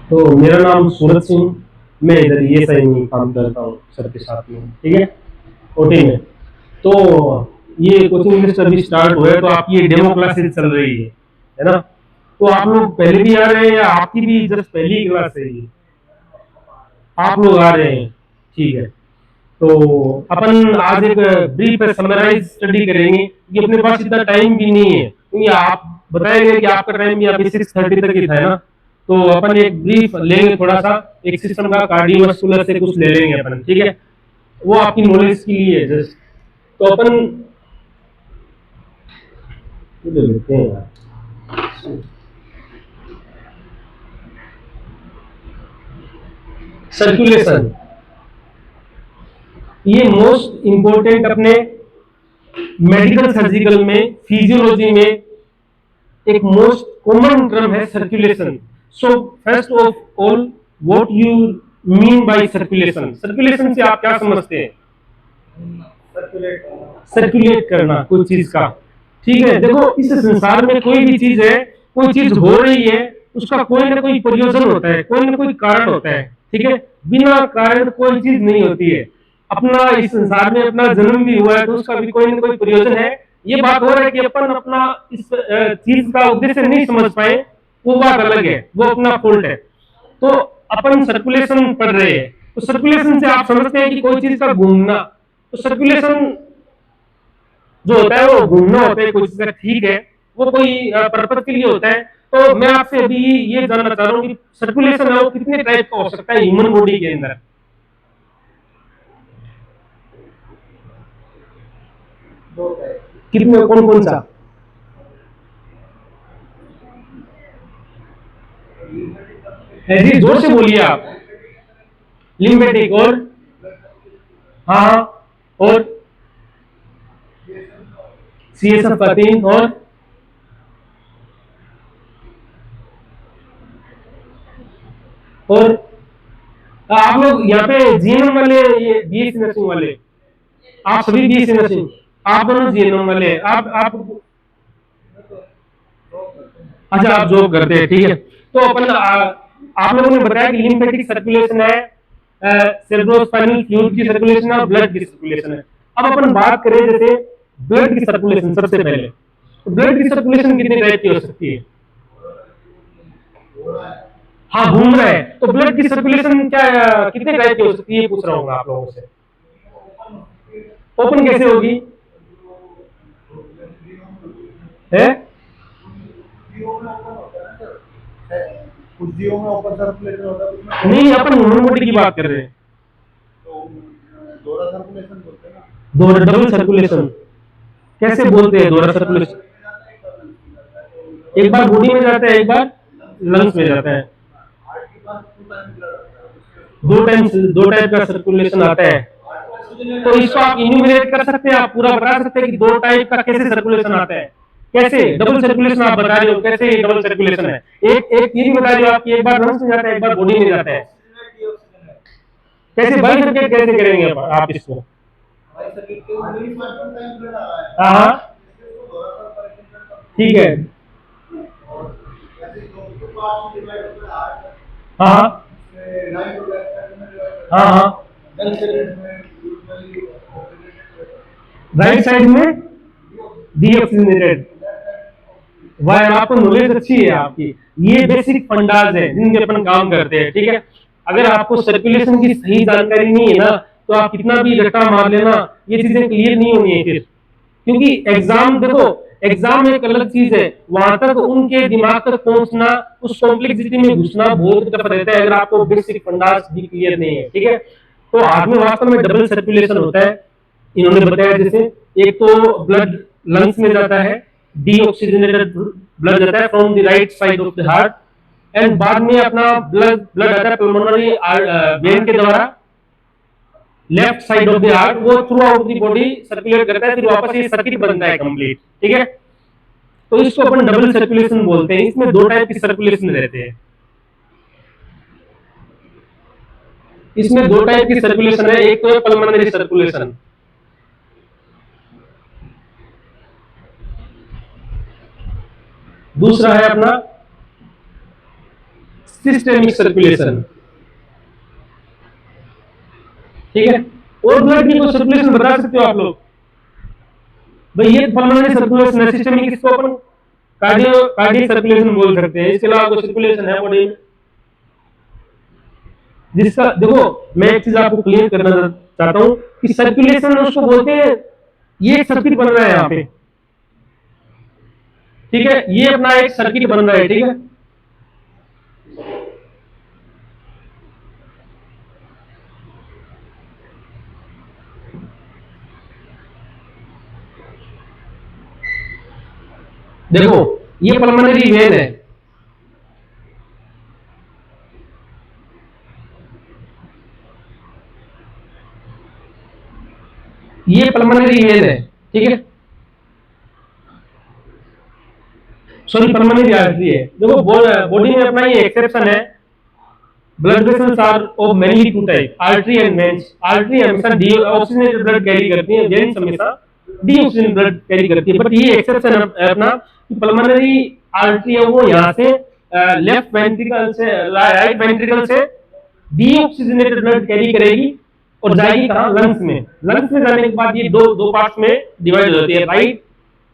तो मेरा नाम सूरज सिंह, मैं इधर ये सही में काम करता हूँ सर के साथ में, ठीक है, ओटी में। तो ये कोचिंग लिस्ट अभी स्टार्ट हुआ है, तो आपकी ये डेमो क्लासेस चल रही है ना? तो आप लोग पहले भी आ रहे हैं या आपकी भी जस्ट पहली क्लास है ये? आप लोग आ रहे हैं, ठीक है। तो अपन आज एक ब्रीफ समराइज स्टडी करेंगे, कि अपने पास इतना टाइम भी नहीं है, क्योंकि आप बताएंगे कि आपका टाइम भी अभी 6:30 तक ही था ना। तो अपन एक ब्रीफ लेंगे, थोड़ा सा एक सिस्टम का कार्डियोवास्कुलर से कुछ ले लेंगे अपन, ठीक है, वो आपकी नॉलेज के लिए है जस्ट। तो अपन ले लेते हैं यार। सर्कुलेशन, ये मोस्ट इंपॉर्टेंट अपने मेडिकल सर्जिकल में, फिजियोलॉजी में एक मोस्ट कॉमन टर्म है circulation. So first of all, what you mean by circulation? Circulation से आप क्या समझते हैं? सर्कुलेट करना कोई चीज का, ठीक है। देखो, इस संसार में कोई भी चीज है, कोई चीज हो रही है, उसका कोई ना कोई प्रयोजन होता है, कोई ना कोई कारण होता है, ठीक है। बिना कारण कोई चीज नहीं होती है। अपना इस संसार में अपना जन्म भी हुआ है, तो उसका भी कोई ना कोई प्रयोजन है। ये बात हो रहा है कि अपन अपना इस चीज का उद्देश्य नहीं समझ पाए, वो बात अलग है, वो अपना फॉल्ट है। तो अपन सर्कुलेशन पढ़ रहे हैं, तो सर्कुलेशन से आप समझते हैं कि कोई चीज का घूमना। तो सर्कुलेशन जो होता है वो घूमना होता है कोई चीज का, ठीक है, वो कोई पर्पज के लिए होता है। तो मैं आपसे अभी ये जानना चाह रहा हूँ कि सर्कुलेशन है वो कितने टाइप का हो सकता है ह्यूमन बॉडी के अंदर? कितने, कौन कौन सा? जी जोर से बोलिए आप। लिम्फेटिक और, हाँ, और CSF का 3, और आप लोग यहाँ पे जीएनएम वाले, ये बीएससी नर्सिंग वाले, आप सभी बीएससी नर्सिंग, आप दोनों जीएनएम वाले, आप अच्छा, आप जॉब करते हैं, ठीक है। तो अपन आप लोगों ने बताया कि लिम्फेटिक सर्कुलेशन है, सेरेब्रोस्पाइनल फ्लूइड की सर्कुलेशन है और ब्लड की सर्कुलेशन है। अब अपन बात करें जैसे ब्लड की सर्कुलेशन सबसे पहले, तो ब्लड की सर्कुलेशन कितने टाइप की हो सकती है? हाँ, घूम रहा है, तो ब्लड की सर्कुलेशन क्या कितने टाइप की हो सकती है, पूछ रहा हूँ आप लोगों से। ओपन कैसे होगी है? कुछ जीवों में ओपन सर्कुलेशन होता है, उसमें नहीं, अपन ह्यूमन बॉडी की बात कर रहे हैं। तो दोहरा सर्कुलेशन बोलते हैं ना। दोहरा, डबल सर्कुलेशन कैसे बोलते हैं? दोहरा सर्कुलेशन एक बार बॉडी में जाता है, एक बार लंग्स में जाता है। हार्ट के पास टू टाइम ब्लड आता है, दो टाइप का सर्कुलेशन आता है। तो इसको आप इन्यूमरेट कर सकते हैं, आप पूरा बता सकते हैं कि दो टाइप का कैसे सर्कुलेशन आता है? कैसे डबल सर्कुलेशन आप बता रहे हो, कैसे डबल सर्कुलेशन है? एक एक ये भी बता रहे हो आप कि एक बार लंग्स में जाता है, एक बार बॉडी में जाता है। कैसे बाइफरकेट कैसे करेंगे आप इसको? हाँ हाँ, ठीक है, हाँ हाँ, हाँ हाँ। राइट साइड में डीऑक्सीजनेटेड। वाह, आपको नॉलेज अच्छी है आपकी। ये बेसिक फंडाज है जिनके अपन काम करते हैं, ठीक है। अगर आपको सर्कुलेशन की सही जानकारी नहीं है ना, तो आप कितना भी रट्टा मार लेना, ये चीजें क्लियर नहीं होनी है फिर। क्योंकि एग्जाम देखो, एग्जाम एक अलग चीज है, वहां तक उनके दिमाग तक पहुंचना, उस कॉम्प्लेक्सिटी में घुसना बहुत टफ रहता है, अगर आपको बेसिक फंडाज भी क्लियर नहीं है, ठीक है। तो हार्ट में वास्तव में डबल सर्कुलेशन होता है, इन्होंने बताया जैसे। एक तो ब्लड लंग्स में जाता है, डीऑक्सीजनेटेड ब्लड जाता है from the right side of the heart, and बाद में अपना ब्लड ब्लड आता है पल्मोनरी वेन के द्वारा, left side of the heart, वो throughout the body circulate करता है, फिर वापस ये सर्किट बनता है कंप्लीट, ठीक है। तो इसको अपन डबल सर्कुलेशन बोलते हैं। इसमें दो टाइप की सर्कुलेशन रहते हैं, इसमें दो टाइप की सर्कुलेशन है। एक तो है पल्मोनरी सर्कुलेशन, दूसरा है अपना सिस्टेमिक सर्कुलेशन, ठीक है। और ब्लड की कोई सर्कुलेशन बता सकते हो आप लोग? भाई ये पल्मोनरी सर्कुलेशन है, सिस्टेमिक इसको अपन कार्डियक सर्कुलेशन बोल सकते हैं। इसके अलावा कोई सर्कुलेशन है बॉडी में जिसका, देखो मैं एक चीज आपको क्लियर करना चाहता हूं कि सर्कुलेशन उसको बोलते हैं, ये एक सर्किट बन रहा है यहाँ पे, ठीक है, ये अपना एक सर्किट बन रहा है, ठीक है। देखो ये पल्मोनरी वेन है, ये पल्मोनरी वेन है, ठीक है, सॉरी पल्मोनरी आर्टरी है। देखो बॉडी में अपना ये एक्सेप्शन है, blood vessels are of mainly two type, artery and veins. Artery हमेशा डीऑक्सीजनेटेड ब्लड कैरी करती है, वेन्स हमेशा डीऑक्सीजनेटेड ब्लड कैरी करती है। बट ये एक्सेप्शन है अपना कि पल्मोनरी आर्टरी है वो यहाँ से लेफ्ट वेंट्रिकल से राइट वेंट्रिकल से डीऑक्सीजनेटेड ब्लड कैरी करेगी और जाएगी कहाँ? लंग्स में। लंग्स में जाने के बाद ये दो पार्ट्स में डिवाइड हो जाती है, right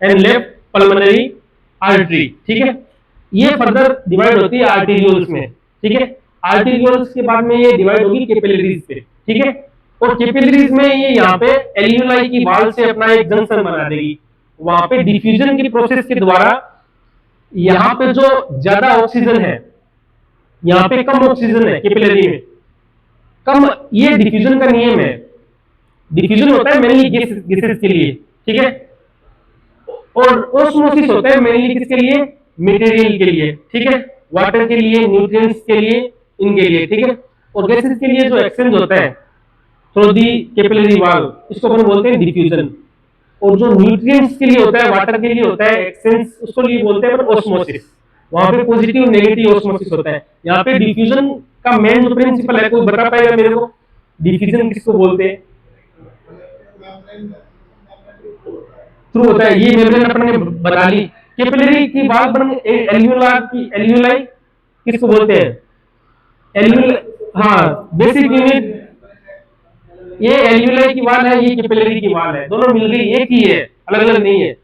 and left pulmonary artery, ठीक है। ये फर्दर डिवाइड होती है आर्टेरियोल्स में, ठीक है। आर्टेरियोल्स के बाद में ये डिवाइड होगी कैपिलरीज पे, ठीक है। और कैपिलरीज में ये यहाँ पे एल्यूलाई की वाल से अपना एक जंक्शन बना देगी, वहां पे डिफ्यूजन की प्रोसेस के द्वारा यहाँ पे जो ज्यादा ऑक्सीजन है, यहाँ पे कम ऑक्सीजन है कैपिलरी में, कम, ये डिफ्यूजन का नियम है। डिफ्यूजन होता है मेनली गैसेस के लिए, ठीक है, और ओस्मोसिस होता है मेनली किसके लिए? मटेरियल के लिए, ठीक है, वाटर के लिए, न्यूट्रिएंट्स के लिए, इनके लिए, ठीक है। और गैसेस के लिए जो एक्सचेंज होता है थ्रू दी कैपिलरी वाल, इसको अपन बोलते हैं डिफ्यूजन। और जो न्यूट्रिएंट्स के लिए होता है, वाटर के लिए होता है एक्सचेंज, उसको लिए बोलते हैं ओस्मोसिस। वहां पे पॉजिटिव नेगेटिव ओस्मोसिस होता है। यहाँ पे डिफ्यूजन का मेन जो प्रिंसिपल है, कोई बता पाएगा मेरे को डिफ्यूजन किसको बोलते हैं? थ्रू होता है, ये मेम्ब्रेन अपन ने बता ली। कैपिलरी की वाल बन एल्यूलाई किसको बोलते हैं? एल्यूल, हाँ बेसिक यूनिट, ये एल्यूलाई की वाल है, ये कैपिलरी की वाल है, दोनों मिल गई एक ही है, अलग अलग नहीं है।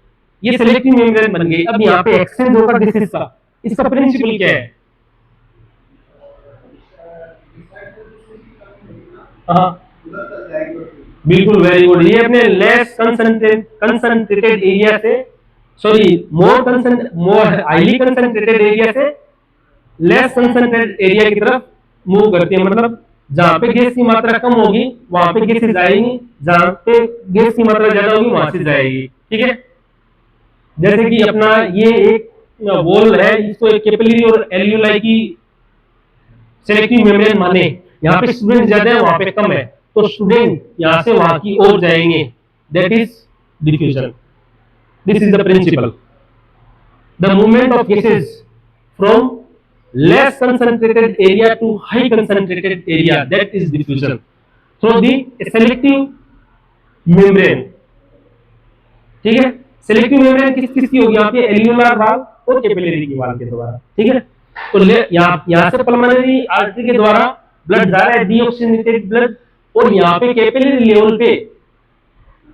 ये सेलेक्टिव मेम्ब्रेन बन गई। अब यहाँ पे एक्सचेंज होगा गैसेस का, इसका प्रिंसिपल क्या है? हाँ बिल्कुल, वेरी गुड। ये अपने लेस कंसंट्रेटेड एरिया से, सॉरी मोर हाईली कंसंट्रेटेड एरिया से लेस कंसंट्रेटेड एरिया की तरफ मूव करती है। मतलब जहां पे गैस की मात्रा कम होगी वहां पे गैसेस जाएंगी, जहां पे गैस की मात्रा ज्यादा होगी वहां से जाएगी, ठीक है। जैसे कि अपना ये एक वॉल है, इसको एक कैपिलरी और एल्यूलाई की सेलेक्टिव मेम्ब्रेन माने, यहाँ पे स्टूडेंट ज्यादा है वहां पे कम है, तो स्टूडेंट यहाँ से वहां की ओर जाएंगे, that is diffusion. This is the principle, the movement of gases from less concentrated area to high concentrated area, that is diffusion through the selective membrane, ठीक है। सेलेक्टिव मेम्ब्रेन किसकी होगी? यहाँ पे एल्यूलर वाल और कैपिलरी की वाल के द्वारा, ठीक है। तो यहाँ से पल्मोनरी आर्टरी के द्वारा ब्लड जा रहा है, डीऑक्सीजनेटेड ब्लड, और यहाँ पे कैपिलरी लेवल पे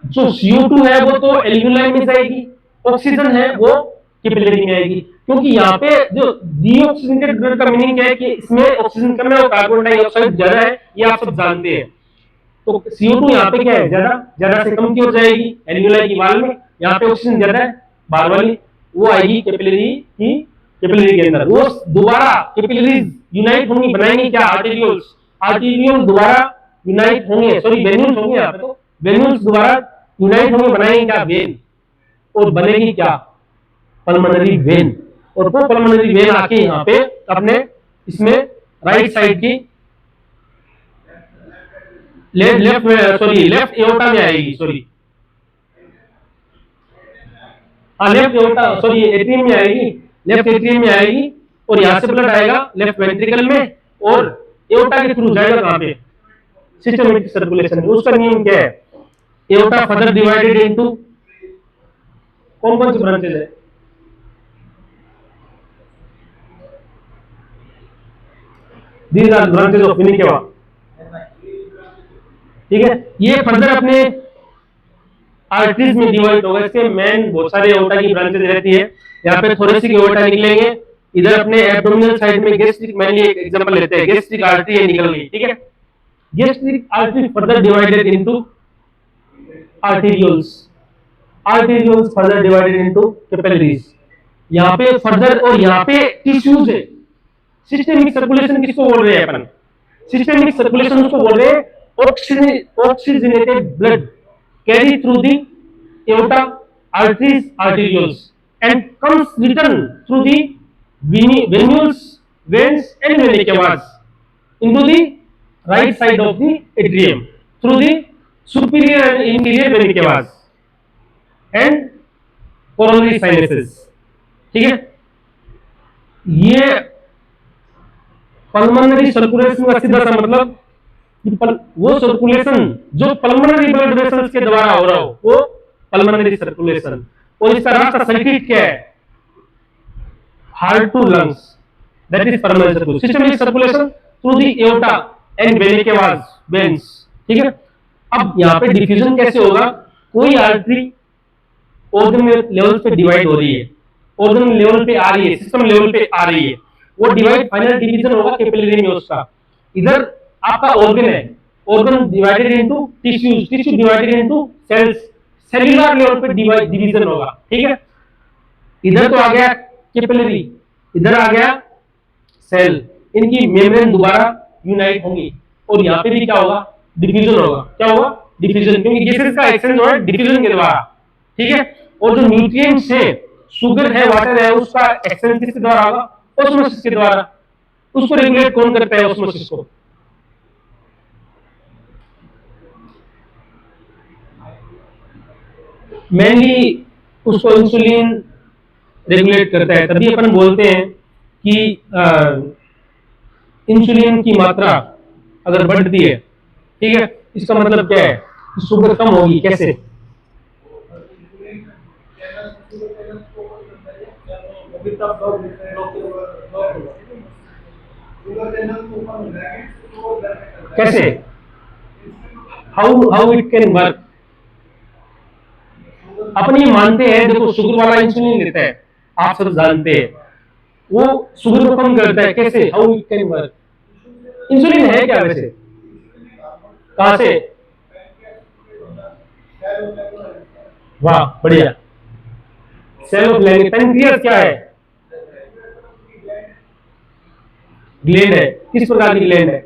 जो CO2 है वो तो एल्यूलाई में जाएगी, ऑक्सीजन है वो कैपिलरी में आएगी। क्योंकि यहाँ पे जो डीऑक्सीजनेटेड ब्लड का मीनिंग क्या है कि इसमें ऑक्सीजन कम है और कार्बन डाइऑक्साइड ज्यादा है, ये आप सब जानते हैं। तो CO2 यहाँ पे क्या है? ज्यादा से कम की ओर जाएगी एल्यूलाई की वाल में, यहाँ पे ऑक्सीजन ज्यादा है बाहर वाली, वो आएगी कैपिलरी के अंदर। वो दोबारा कैपिलरीज यूनाइट होंगी, बनाएंगे क्या? आर्टेरियोल्स। आर्टेरियोल दोबारा यूनाइट होंगे, सॉरी वेन्यूल्स होंगे यहाँ पे, तो वेन्यूल्स दोबारा यूनाइट होंगे, बनाएंगे क्या? वेन। और बनेगी क्या? Pulmonary vein. और वो पल्मोनरी वेन आके यहाँ पे अपने इसमें राइट साइड की लेफ्ट एओर्टा में आएगी, sorry left aorta, sorry atrium में आएगी, लेफ्ट एट्रियम में आएगी, और यहाँ से ब्लड आएगा लेफ्ट वेंट्रिकल में और एओर्टा के थ्रू जाएगा कहाँ पे? Systematic circulation. उसका नियम क्या है? एओर्टा फर्दर डिवाइडेड इनटू कौन कौन सी ब्रांचेज है? दीज आर ब्रांचेस ऑफ वेनी केवा। ठीक है, ये फर्दर अपने आर्टरीज में डिवाइड होगा। इसके मेन बहुत सारे एओर्टा की ब्रांचेस रहती है। यहाँ पे थोरेसिक एओर्टा निकलेंगे, इधर अपने एब्डोमिनल साइड में गैस्ट्रिक, मैंने एक एग्जांपल लेते हैं, गैस्ट्रिक आर्टरी है निकल गई। ठीक है, gastric artery further divided into arterioles, arterioles further divided into capillaries. यहाँ पे फर्दर, और यहाँ पे टिश्यूज है। सिस्टेमिक सर्कुलेशन किसको बोल रहे हैं अपन? सिस्टेमिक सर्कुलेशन उसको बोल रहे हैं oxygenated blood carried through the aorta, arteries, arterioles, and comes return through the venules, veins, and vena cavas into the right side of the atrium through the superior and inferior vena cavas and coronary sinuses। ठीक है, ये pulmonary circulation का सीधा सा मतलब वो circulation जो pulmonary blood vessels के द्वारा हो रहा हो, वो पल्मोनरी सर्कुलेशन। और इसका रास्ता सर्किट क्या है? Heart to lungs, that is pulmonary circulation. Systemic circulation through the aorta and vena cavas, veins. ठीक है, अब यहाँ पे डिफ्यूजन कैसे होगा? कोई आर्टरी ऑर्गन लेवल पे डिवाइड हो रही है, ऑर्गन लेवल पे आ रही है, सिस्टम लेवल पे आ रही है, वो डिवाइड, फाइनल डिवीजन होगा कैपिलरी में उसका। इधर आपका ऑर्गन है, organ divided into tissues, tissue divided into cells, cellular level पे डिवीजन होगा। ठीक है, इधर तो आ गया कैपिलरी, इधर आ गया सेल, इनकी मेम्ब्रेन दोबारा यूनाइट होंगी और यहाँ पे भी क्या होगा? डिफ्यूजन होगा। क्या होगा? डिफ्यूजन, क्योंकि गैसेस का एक्सचेंज हो रहा है डिफ्यूजन के द्वारा। ठीक है, और जो न्यूट्रिएंट्स है, शुगर है, वाटर है, उसका एक्सचेंज किसके द्वारा होगा? ऑस्मोसिस के द्वारा। उसको रेगुलेट कौन करता है? ऑस्मोसिस को। मेनली उसको इंसुलिन रेगुलेट करता है। तभी अपन बोलते हैं कि इंसुलिन की मात्रा अगर बढ़ती है, ठीक है, इसका मतलब क्या है? शुगर कम होगी। कैसे? कैसे? How it can work? अपन ये मानते हैं, देखो शुगर वाला इंसुलिन लेता है, आप सब जानते हैं, वो शुगर को कम करता है। कैसे? How it can work? Insulin है क्या वैसे? कहां से? वाह, बढ़िया। Cell of लैंगे। पैनक्रियास क्या है? ग्लैंड है। किस प्रकार की ग्लैंड है?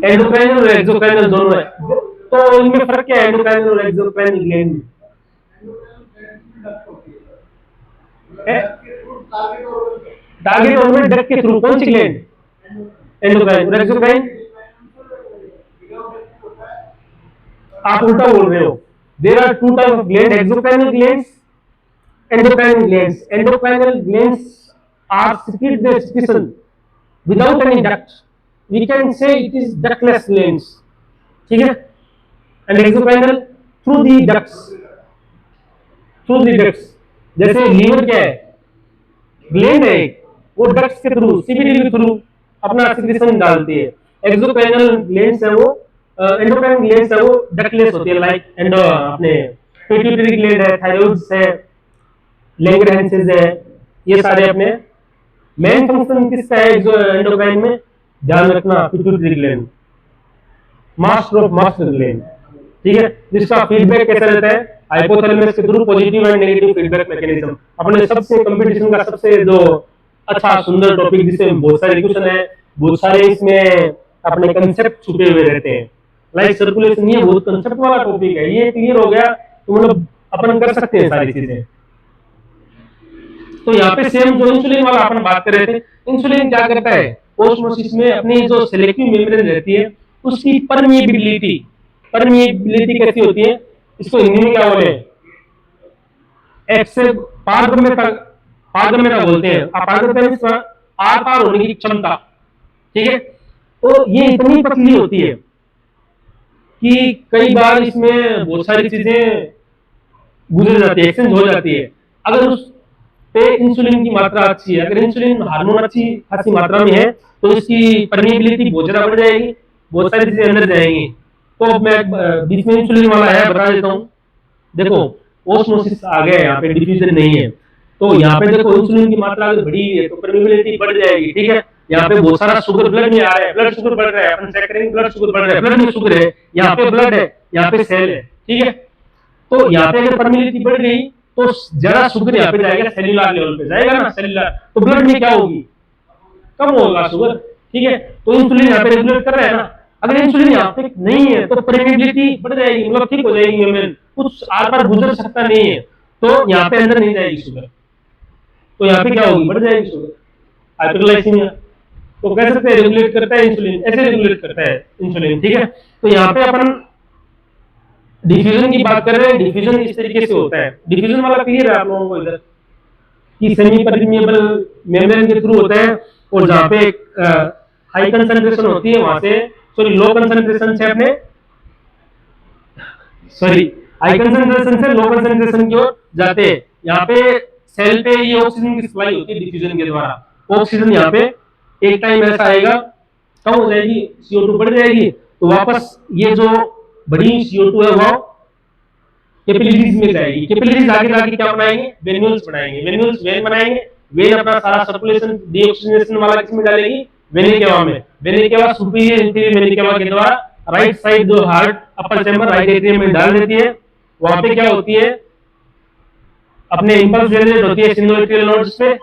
एंडोक्राइनल और एक्सोक्राइनल दोनों है। तो इनमें फर्क क्या है एंडोक्राइनल और एक्सोक्राइनल ग्लैंड में? टारगेट ऑर्गन डक्ट के थ्रू। कौन सी ग्लैंड? एंडोक्राइन और एक्सोक्राइन। आप उल्टा बोल रहे हो। There are two type of gland, exocrinal glands, endocrinal glands. Endocrinal glands are secrete their secretion without any duct. We can say it is ductless glands. ठीक है, and exocrine through the ducts, through the ducts। जैसे liver क्या है? Gland है, वो ducts के through, CBD के through अपना सिक्रेशन डालती है। एक्सोक्राइनल ग्लैंड्स है वो, एंडोक्राइन ग्लैंड्स है वो डक्टलेस होती है, लाइक एंडो अपने पिट्यूटरी ग्लैंड है, थायराइड्स है, लैंगरहैंसेस है, ये सारे अपने मेन फंक्शन किसका है जो एंडोक्राइन में? ध्यान रखना, pituitary gland, master of master gland. ठीक है, जिसका फीडबैक कैसा रहता है? हाइपोथैलेमस के through positive and negative feedback mechanism. अपने सबसे कंपटीशन का सबसे जो अच्छा सुंदर टॉपिक, जिससे बहुत सारे क्वेश्चन है, बहुत सारे इसमें अपने कंसेप्ट छुपे हुए रहते हैं, लाइक सर्कुलेशन। ये बहुत कंसेप्ट वाला टॉपिक है, ये क्लियर हो गया तो मतलब अपन कर सकते हैं सारी चीजें। तो यहाँ पे सेम जो इंसुलिन वाला अपन बात कर रहे थे, इंसुलिन क्या करता है? ऑस्मोसिस में अपनी जो सेलेक्टिव मेम्ब्रेन रहती है उसकी परमिएबिलिटी, परमिएबिलिटी कैसी होती है? इसको हिंदी में क्या बोले? एक्सेस पारगम्यता, पारगम्यता बोलते हैं। पारगम्यता आर पार होने की क्षमता। ठीक है, तो ये इतनी पतली होती है कि कई बार इसमें बहुत सारी चीजें गुजर जाती है, एक्सचेंज हो जाती है। अगर उस पे इंसुलिन की मात्रा अच्छी है, अगर इंसुलिन हार्मोन अच्छी खासी मात्रा में है तो इसकी परमिएबिलिटी बहुत ज्यादा बढ़ जाएगी, बहुत सारी चीजें अंदर जाएंगी। तो अब मैं बीच में इंसुलिन वाला है बता देता हूँ। देखो ओस्मोसिस आ गया, यहाँ पे डिफ्यूजन नहीं है, तो यहाँ पे देखो इंसुलिन की मात्रा अगर बढ़ी है तो परमिएबिलिटी बढ़ जाएगी, ठीक है। यहाँ पे बहुत सारा शुगर ब्लड में आ रहा है, ब्लड शुगर बढ़ रहा है, अपन चेक करेंगे ब्लड शुगर बढ़ रहा है, ब्लड में शुगर है, यहाँ पे ब्लड है, यहाँ पे सेल है, ठीक है। तो यहाँ पे अगर परमिएबिलिटी बढ़ गई तो ज्यादा शुगर यहाँ पे जाएगा, सेल्यूलर लेवल पे जाएगा ना, सेल्यूलर, तो ब्लड में क्या होगी, कम होगा शुगर, ठीक है। तो इंसुलिन यहाँ पे रेगुलेट कर रहा है ना, अगर इंसुलिन यहाँ पे नहीं है तो परमिएबिलिटी बढ़ जाएगी, मतलब ठीक हो जाएगी, मेम्ब्रेन कुछ आर पार गुजर सकता नहीं है, तो यहाँ पे अंदर नहीं जाएगी शुगर, तो यहाँ पे क्या होगी, बढ़ जाएगी शुगर, हाइपरग्लाइसीमिया। तो कह सकते हैं रेगुलेट करता है इंसुलिन, ऐसे रेगुलेट करता है इंसुलिन, ठीक है। तो यहाँ पे अपन डिफ्यूजन की बात कर रहे हैं, डिफ्यूजन इस तरीके से होता है, डिफ्यूजन वाला क्लियर है आप लोगों को इधर कि सेमी परमिएबल मेम्ब्रेन के थ्रू होता है, और जहाँ पे हाई कंसंट्रेशन होती है वहां से, सॉरी लो कंसंट्रेशन से अपने, सॉरी हाई कंसंट्रेशन से लो कंसंट्रेशन की ओर जाते हैं। यहाँ पे सेल पे ये ऑक्सीजन की सप्लाई होती है डिफ्यूजन के द्वारा, ऑक्सीजन यहाँ पे एक टाइम ऐसा आएगा, कम हो जाएगी, CO2 बढ़ जाएगी, तो वापस ये जो बड़ी CO2 है वो कैपिलरीज में जाएगी, कैपिलरीज आगे जाके क्या बनाएंगे, वेन्यूल्स बनाएंगे, वेन्यूल्स वेन बनाएंगे, वेन अपना सारा सर्कुलेशन डीऑक्सीजनेशन वाला किसमें डालेगी, वेनिक केवा में, वेनिक केवा सुपीरियर इंफीरियर वेनिक केवा के द्वारा राइट साइड जो हार्ट अपर चैम्बर राइट एट्रियम में डाल देती है, वहां पे क्या होती है, अपने इंपल्स जनरेट होती है सिनोएट्रियल नोड्स पे,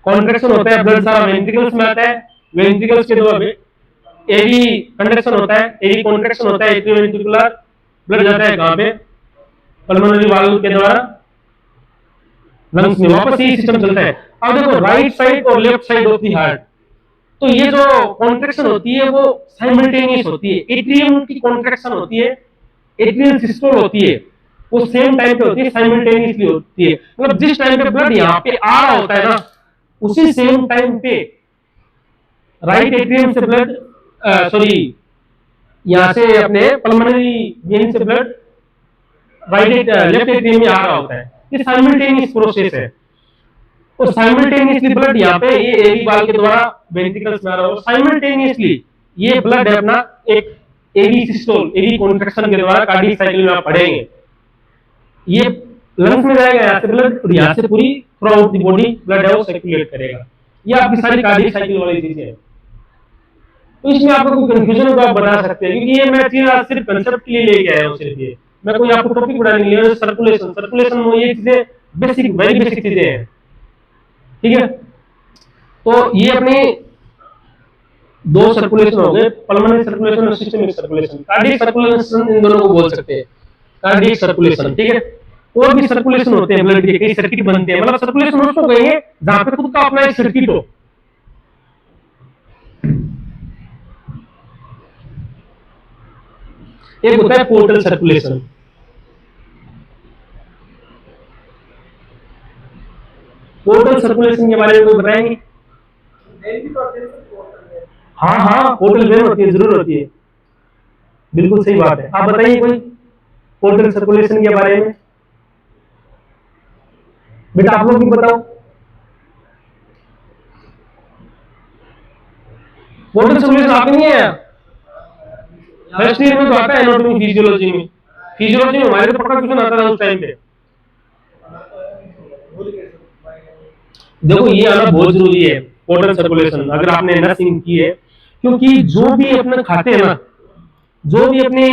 कॉन्ट्रैक्शन होता है, ब्लड सारा वेंट्रिकल्स में आता है, वेंट्रिकल्स के द्वारा एवी कंडक्शन होता है, एवी कॉन्ट्रैक्शन होता है, एट्रियोवेंट्रिकुलर ब्लड जाता है कहां पे, पल्मोनरी वाल्व के द्वारा लंग्स में, वापस ये सिस्टम चलता है। अब देखो राइट साइड और left side of the heart, तो ये जो कॉन्ट्रैक्शन होती है वो साइमल्टेनियस होती है, एट्रियम की कॉन्ट्रैक्शन होती है, एट्रियल सिस्टोल होती है, वो सेम टाइम पे होती है, साइमल्टेनियसली होती है, मतलब जिस टाइम पे ब्लड यहाँ पे आ रहा होता है ना, उसी सेम टाइम पे राइट एट्रियम से ब्लड, सॉरी यहां से अपने पल्मोनरी वेन से ब्लड राइट लेफ्ट एट्रियम में आ रहा होता है, ये साइमल्टेनियस प्रोसेस है। तो साइमल्टेनियसली ब्लड यहाँ पे ये एवी वाल्व के द्वारा वेंट्रिकल्स में आ रहा होगा, साइमल्टेनियसली ये ब्लड है अपना एक एवी सिस्टोल, एवी कॉन्ट्रैक्शन के द्वारा कार्डियक साइकिल में आप पढ़ेंगे, ये लंग्स में जाएगा यहाँ से ब्लड, और यहाँ से पूरी through out the body blood है वो सर्कुलेट करेगा, ये आपकी सारी कार्डियक साइकिल वाली चीजें हैं। तो इसमें आपको कोई कंफ्यूजन होगा आप बता सकते हैं, क्योंकि ये मैं चीज आज सिर्फ कंसेप्ट के लिए लेके आया हूँ, सिर्फ ये मैं कोई आपको टॉपिक पढ़ाने के लिए, सर्कुलेशन, सर्कुलेशन में ये चीजें बेसिक वेरी बेसिक चीजें हैं, ठीक है। तो ये अपने दो सर्कुलेशन हो गए, पल्मोनरी सर्कुलेशन और सिस्टमिक सर्कुलेशन, कार्डियक सर्कुलेशन इन दोनों को बोल सकते हैं, कार्डियक सर्कुलेशन, ठीक है। और भी सर्कुलेशन होते हैं ब्लड के, कई सर्किट बनते हैं, मतलब सर्कुलेशन उसको कहेंगे जहां पे खुद का अपना एक सर्किट हो, एक होता है पोर्टल सर्कुलेशन, पोर्टल सर्कुलेशन के बारे में कोई बताएंगे? हाँ हाँ पोर्टल वेन होती है, जरूर होती है, बिल्कुल सही बात है। आप बताइए कोई पोर्टल सर्कुलेशन के बारे में, बेटा आप लोग भी बताओ। पोर्टल सर्कुलेशन आपको नहीं है? फर्स्ट ईयर में तो आता है एनाटॉमी फिजियोलॉजी में, फिजियोलॉजी में हमारे तो पक्का क्वेश्चन आता था उस टाइम पे। देखो ये आना बहुत जरूरी है पोर्टल सर्कुलेशन, अगर आपने नर्सिंग की है, क्योंकि जो भी अपने खाते हैं ना, जो भी अपने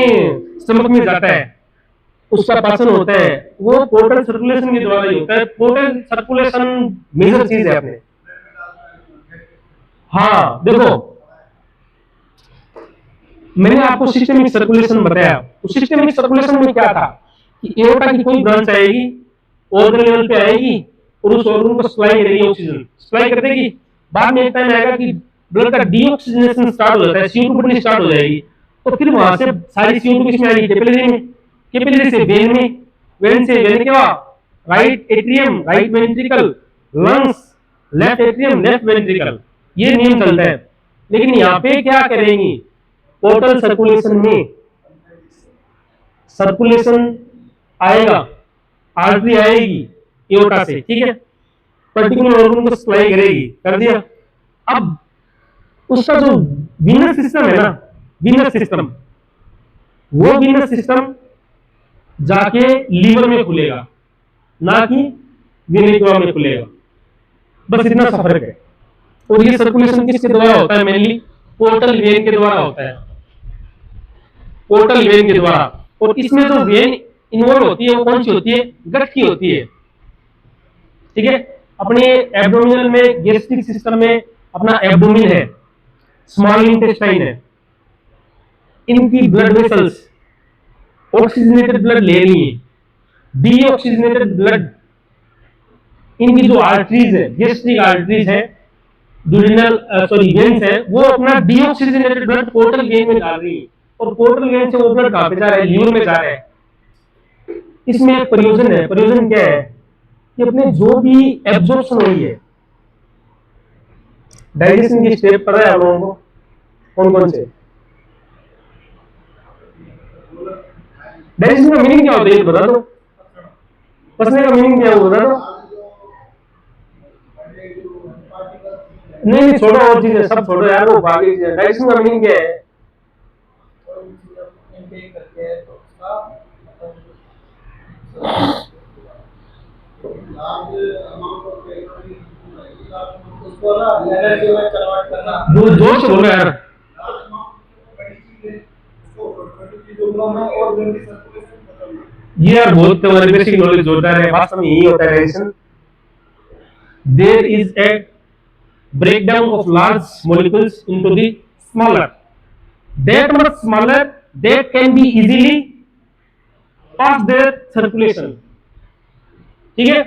स्टमक में जाता है उसका पाचन होता है वो पोर्टल सर्कुलेशन के द्वारा ही होता है। पोर्टल सर्कुलेशन मेजर चीज है अपने। हाँ देखो मैंने आपको सिस्टमिक सर्कुलेशन बताया, उस सिस्टमिक सर्कुलेशन में क्या था कि एओर्टा की कोई ब्रांच आएगी, ऑर्गन लेवल पे आएगी और उस ऑर्गन को सप्लाई करेगी, ऑक्सीजन सप्लाई कर देगी। बाद में एक टाइम आएगा कि ब्लड का डीऑक्सीजनेशन स्टार्ट हो जाता है, CO2 बढ़नी स्टार्ट हो जाएगी, तो फिर वहां से सारी CO2 किसमें आएगी, कैपिलरी में, कैपिलरी से वेन में, वेन से वेन केवा, right atrium, right ventricle, lungs, left atrium, left ventricle, ये नियम चलता है। लेकिन यहाँ पे क्या करेंगी, पोर्टल सर्कुलेशन में सर्कुलेशन आएगा, आर्टरी आएगी एओर्टा से, ठीक है, पर्टिकुलर ऑर्गन को सप्लाई करेगी, कर दिया। अब उसका जो वीनस सिस्टम है ना, वीनस सिस्टम, वो वीनस सिस्टम जाके लीवर में खुलेगा, ना कि वेनिकुलम में खुलेगा। बस इतना सा फर्क है। और ये सर्कुलेशन किसके द्वारा होता है? मेनली पोर्टल वेन के द्वारा होता है, पोर्टल वेन के द्वारा। और इसमें जो वेन इन्वॉल्व होती है वो कौन सी होती है? गट की होती है, ठीक है। अपने एब्डोमिनल में, गैस्ट्रिक सिस्टम में अपना एब्डोमिन है, स्मॉल इंटेस्टाइन है, इनकी ब्लड वेसल्स ऑक्सीजनेटेड ब्लड ले रही है, डीऑक्सीजनेटेड ब्लड इनकी जो आर्टरीज है, गैस्ट्रिक आर्टरीज है, ड्यूरिनल वेन्स है, वो अपना डीऑक्सीजनेटेड ब्लड पोर्टल वेन में डाल रही है। और पोर्टल वेन से वो ब्लड कहां पे जा रहा है? लीवर में जा रहा है। इसमें एक प्रयोजन है। प्रयोजन क्या है कि अपने जो भी एब्जॉर्प्शन हुई है, डाइजेशन की स्टेप पता है आप लोगों को? कौन कौन से? डाइजेशन का मीनिंग क्या होता है ये बता दो। पचने का मीनिंग क्या है वो बता दो। नहीं छोड़ो, और चीजें सब छोड़ो यार, वो बाकी चीजें। डाइजेशन का मीनिंग क्या है? जोर से बोलो यार। ये यार बहुत तुम्हारी बेसिक नॉलेज जोरदार है। वास्तव में यही होता है digestion. There is a breakdown of large molecules into the smaller, that much smaller that can be easily pass their circulation, ठीक है।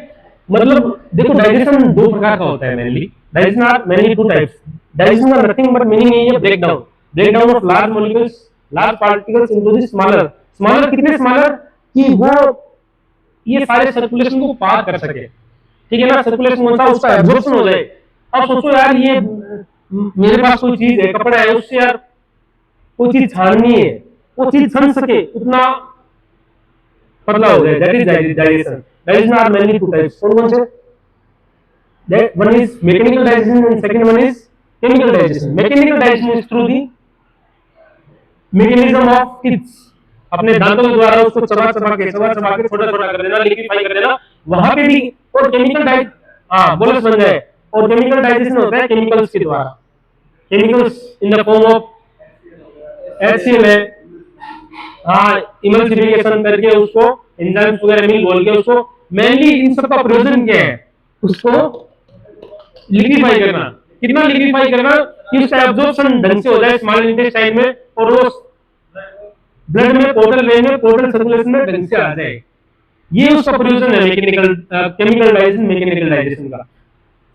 मतलब देखो डाइजेशन दो प्रकार का होता है mainly. Digestion are mainly two types. Digestion का नथिंग बट मीनिंग यही है, breakdown, breakdown of large molecules, large particles into the smaller. Smaller कितने स्मॉलर कि वो ये सारे सर्कुलेशन को पार कर सके, ठीक है ना। सर्कुलेशन कौन सा? उसका एब्जॉर्प्शन हो जाए। अब सोचो यार, ये मेरे पास कोई चीज है, कपड़ा है, उससे यार कोई चीज छाननी है, वो चीज छन सके उतना पतला हो जाए, that is digestion. Digestion are mainly two types. कौन कौन से? That one is mechanical digestion and second one is chemical digestion. Mechanical digestion is through the mechanism of teeth, अपने दांतों के द्वारा उसको चबा चबा के छोटा छोटा कर देना, लिक्विफाई कर देना, वहां पे भी। और केमिकल डाइजेशन, हाँ बोलो समझ गए। और केमिकल डाइजेशन होता है केमिकल्स के द्वारा, chemicals in the form of HCl है, हाँ, इमल्सिफिकेशन करके उसको एंजाइम्स वगैरह मिल बोल के उसको, मेनली इन सब का प्रयोजन क्या है? उसको लिक्विफाई करना। कितना लिक्विफाई करना कि उसका एब्जॉर्प्शन ढंग से हो जाए स्मॉल इंटेस्टाइन में, और वो ब्लड में, पोर्टल वेन में, पोर्टल सर्कुलेशन में ढंग से आ जाए। ये उसका प्रयोजन है mechanical, chemical digestion, mechanical digestion का।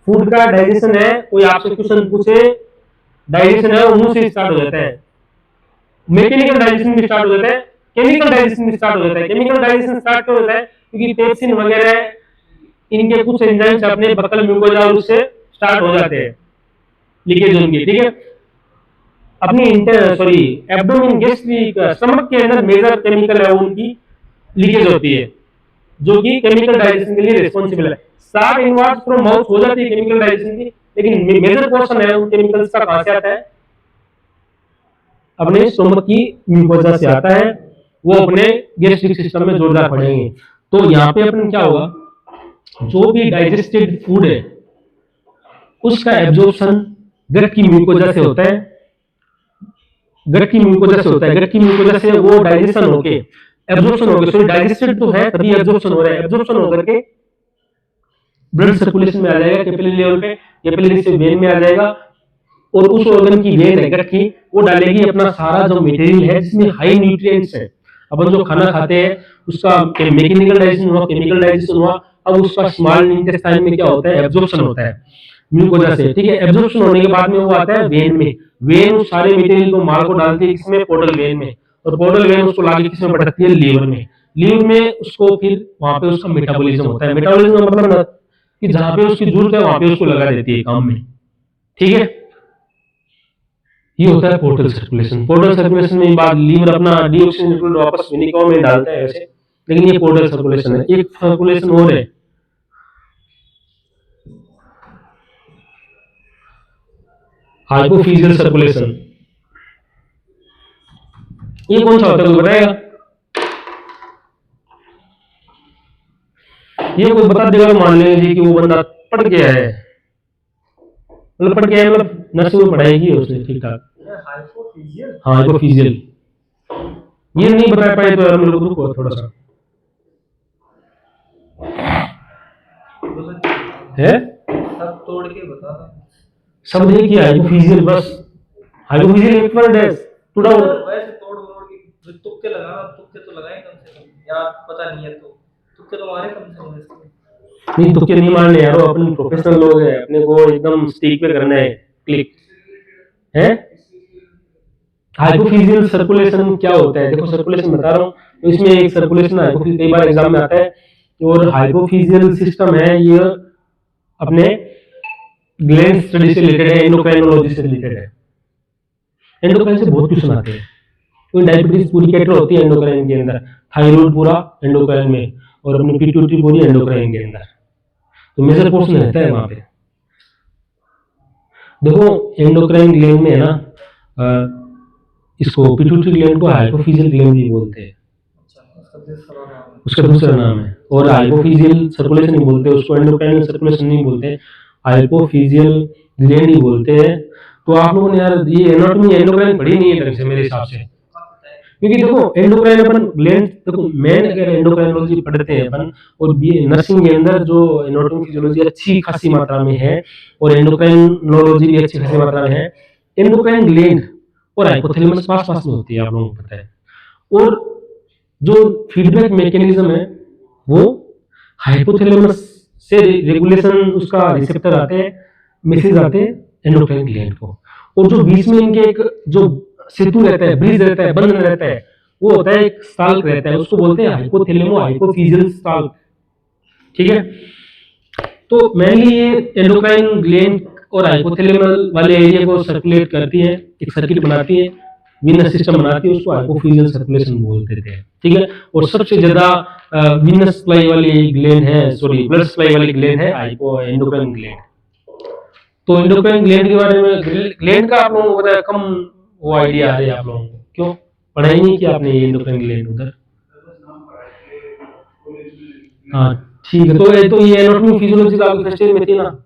फूड का डाइजेशन है, कोई आपसे क्वेश्चन पूछे, डाइजेशन है वो मुंह से स्टार्ट हो जाता है। मैकेनिकल डाइजेशन भी स्टार्ट हो जाता है, केमिकल डाइजेशन भी स्टार्ट हो जाता है। केमिकल डाइजेशन स्टार्ट क्यों होता है? क्योंकि पेप्सिन वगैरह इनके कुछ एंजाइम्स अपने बकल म्यूकोजा और उससे स्टार्ट हो जाते हैं, लीकेज उनकी, ठीक है। अपनी एब्डोमेन, गैस्ट्रिक, स्टमक के अंदर मेजर केमिकल है उनकी लीकेज होती है, जो कि केमिकल डाइजेशन के लिए रिस्पॉन्सिबल है। स्टार्ट इनवर्ड्स फ्रॉम माउथ हो जाती है केमिकल डाइजेशन की, लेकिन मेजर पोर्शन है उन केमिकल्स का कहां से आता है? अपने स्टमक की म्यूकोजा से आता है। वो अपने गैस्ट्रिक सिस्टम में जोरदार पड़ेंगे। तो यहाँ पे अपन क्या होगा, जो भी डाइजेस्टेड फूड है उसका एब्जॉर्प्शन गट की म्यूकोजा से होता है, गट की म्यूकोजा से होता है। गट की म्यूकोजा से वो डाइजेशन होके, एब्जॉर्प्शन होके, सॉरी डाइजेस्टेड तो है तभी एब्जॉर्प्शन हो रहा है, एब्जॉर्प्शन होकर के ब्लड सर्कुलेशन में आ जाएगा, कैपिलरी लेवल पे, कैपिलरी से वेन में आ जाएगा। और उस ऑर्गन की वेन है गट की, वो डालेगी अपना सारा जो मटेरियल है जिसमें हाई न्यूट्रिएंट्स है। अपन जो खाना खाते हैं उसका मैकेनिकल डाइजेशन हुआ, केमिकल डाइजेशन हुआ, अब उसका स्मॉल इंटेस्टाइन में क्या होता है? एब्जॉर्प्शन होता है म्यूकोजा से, ठीक है। एब्जॉर्प्शन होने के बाद में वो आता है वेन में। वेन उस सारे मटेरियल को, माल को डालती है किसमें? पोर्टल वेन में। और पोर्टल वेन उसको लाके किसमें पटकती है? लीवर में। लीवर में उसको फिर वहां पे उसका मेटाबॉलिज्म होता है। मेटाबॉलिज्म मतलब कि जहां पे उसकी जरूरत है वहां पे उसको लगा देती है काम में, ठीक है। ये होता है पोर्टल सर्कुलेशन। पोर्टल सर्कुलेशन में बाद लीवर अपना डीऑक्सीजनेटेड वापस वेनिकुलम में डालता है वैसे, लेकिन ये पोर्टल सर्कुलेशन है। एक सर्कुलेशन और है, हाइपोफिजियल सर्कुलेशन, ये कौन सा होता है कोई बताएगा? ये कोई बता देगा, मान लीजिए कि वो बंदा पढ़ गया है, मतलब पढ़ गया है मतलब नर्सिंग में पढ़ाई की है उसने ठीक ठाक। हाँ हाइपोफिजियल, ये नहीं बता पाए तो हम लोग रुको थोड़ा सा है, सब तोड़ के बता दो। सब नहीं किया हाइपोफिजियल, बस हाइपोफिजियल एक वर्ड है टूटा हुआ। वैसे तोड़ मोड़ के जो तुक्के लगाना, तुक्के तो लगाए कम से कम, या पता नहीं है तो तुक्के तो मारे कम से कम इसके। नहीं तुक्के नहीं मारने यार, अपन प्रोफेशनल लोग हैं, अपने को एकदम स्टिक पे करना है, क्लिक है। हाइपोफिजियल सर्कुलेशन क्या होता है? देखो सर्कुलेशन बता रहा हूँ, तो इसमें एक सर्कुलेशन हाइपोफिजियल कई बार एग्जाम में आता है, और हाइपोफिजियल सिस्टम है ये अपने ग्लैंड स्टडी से रिलेटेड है, एंडोक्राइनोलॉजी से रिलेटेड है। एंडोक्राइन से बहुत क्वेश्चन आते हैं, तो डायबिटीज पूरी कैटर होती है एंडोक्राइन के अंदर, थायराइड पूरा एंडोक्राइन में, और अपनी पिट्यूटरी पूरी एंडोक्राइन के अंदर, तो मेजर पोर्शन रहता है वहां पे। देखो एंडोक्राइन ग्लैंड में है ना, इसको पिट्यूटरी ग्लैंड को हाइपोफिजियल ग्लैंड भी बोलते हैं, उसका दूसरा नाम है। और हाइपोफिजियल सर्कुलेशन नहीं बोलते उसको, एंडोक्राइनल सर्कुलेशन नहीं बोलते, हाइपोफिजियल ग्लैंड ही बोलते हैं। तो आप लोगों ने यार ये एनाटॉमी एंडोक्राइन पढ़ी नहीं है ढंग से मेरे हिसाब से, क्योंकि देखो एंडोक्राइन अपन ग्लैंड, देखो मेन अगर एंडोक्राइनोलॉजी पढ़ते हैं अपन, और नर्सिंग के अंदर जो एनाटॉमी फिजियोलॉजी अच्छी खासी मात्रा में है, और एंडोक्राइनोलॉजी भी अच्छी खासी मात्रा में है, एंडोक्राइन ग्लैंड और हाइपोथैलेमस पास पास में होती है, आप लोगों को पता है। और जो फीडबैक मैकेनिज्म है वो हाइपोथैलेमस से रेगुलेशन, उसका रिसेप्टर आते हैं, मैसेज आते हैं एंडोक्राइन ग्लैंड को, और जो बीच में इनके एक जो सेतु रहता है, ब्रिज रहता है, बंधन रहता है, वो होता है एक स्टाल्क रहता है, उसको बोलते हैं हाइपोथैलेमो हाइपोफिजियल स्टाल्क, ठीक है। तो मेनली ये एंडोक्राइन ग्लैंड और हाइपोथैलेमल वाले एरिया को सर्कुलेट करती है, एक सर्किट बनाती है, वीनस सिस्टम बनाती है, उसको हाइपोफिजियल सर्कुलेशन बोलते थे, ठीक है। और सबसे ज्यादा वीनस सप्लाई वाली ग्लैंड है, सॉरी ब्लड सप्लाई वाली ग्लैंड है हाइपो एंडोक्राइन ग्लैंड। तो एंडोक्राइन ग्लैंड के बारे में, ग्लैंड का आप लोगों को पता है कम वो आइडिया आ रहा है आप लोगों को, क्यों पढ़ाई नहीं किया आपने ये एंडोक्राइन ग्लैंड उधर? हाँ ठीक है, तो ये एनाटॉमी फिजियोलॉजी का आपके फर्स्ट ईयर में थी ना,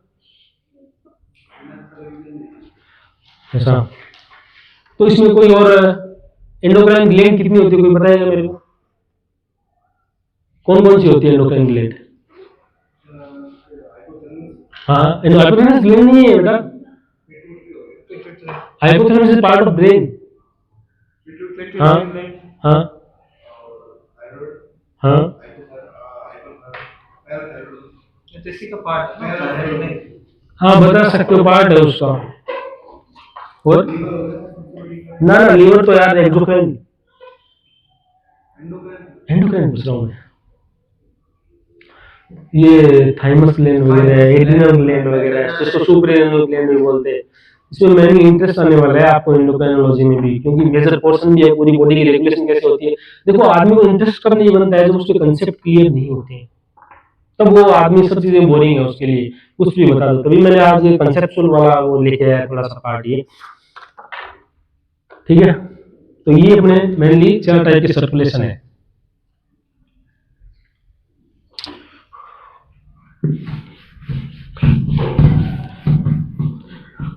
ऐसा। तो इसमें कोई और एंडोक्राइन ग्लैंड कितनी होती है कोई बताएगा मेरे को? कौन कौन सी होती है एंडोक्राइन ग्लैंड? हाँ हाइपोथैलेमस ग्लैंड नहीं है बेटा, hypothalamus is part of brain. हाँ हाँ हाँ इसी का पार्ट है। हाँ बता सकते हो, पार्ट है उसका। और ना ना लीवर तो यार एक्सोक्राइन, एंडोक्राइन पूछ रहा हूँ मैं, ये थाइमस ग्लैंड वगैरह, एड्रिनल ग्लैंड वगैरह, जिसको सुप्रारेनल ग्लैंड भी बोलते हैं, इसमें मेनली इंटरेस्ट आने वाला है आपको एंडोक्राइनोलॉजी में भी, क्योंकि मेजर पोर्शन भी है, पूरी बॉडी की रेगुलेशन कैसे होती है। देखो आदमी को इंटरेस्ट कब नहीं बनता है, जब उसके कंसेप्ट क्लियर नहीं होते हैं, तब वो आदमी सब चीजें बोरिंग है उसके लिए, कुछ भी बता दो। तभी मैंने आज ये कंसेप्चुअल वाला वो लेके आया थोड़ा सा पार्ट ये, ठीक है। तो ये अपने मेनली 4 टाइप के सर्कुलेशन है।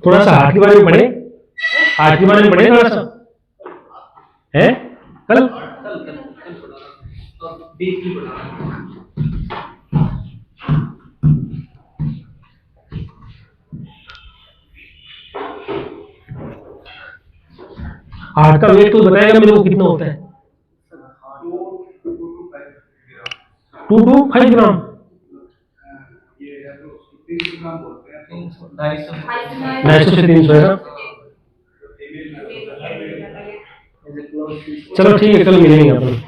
थोड़ा सा हार्ट के बारे में पढ़े, हार्ट के बारे में पढ़े थोड़ा सा, है कल हार्ट का वेट तो बताएगा मेरे को कितना होता है? 2 to 5 ग्राम, 250 से 300 है ना। चलो ठीक है, कल मिलेंगे अपन।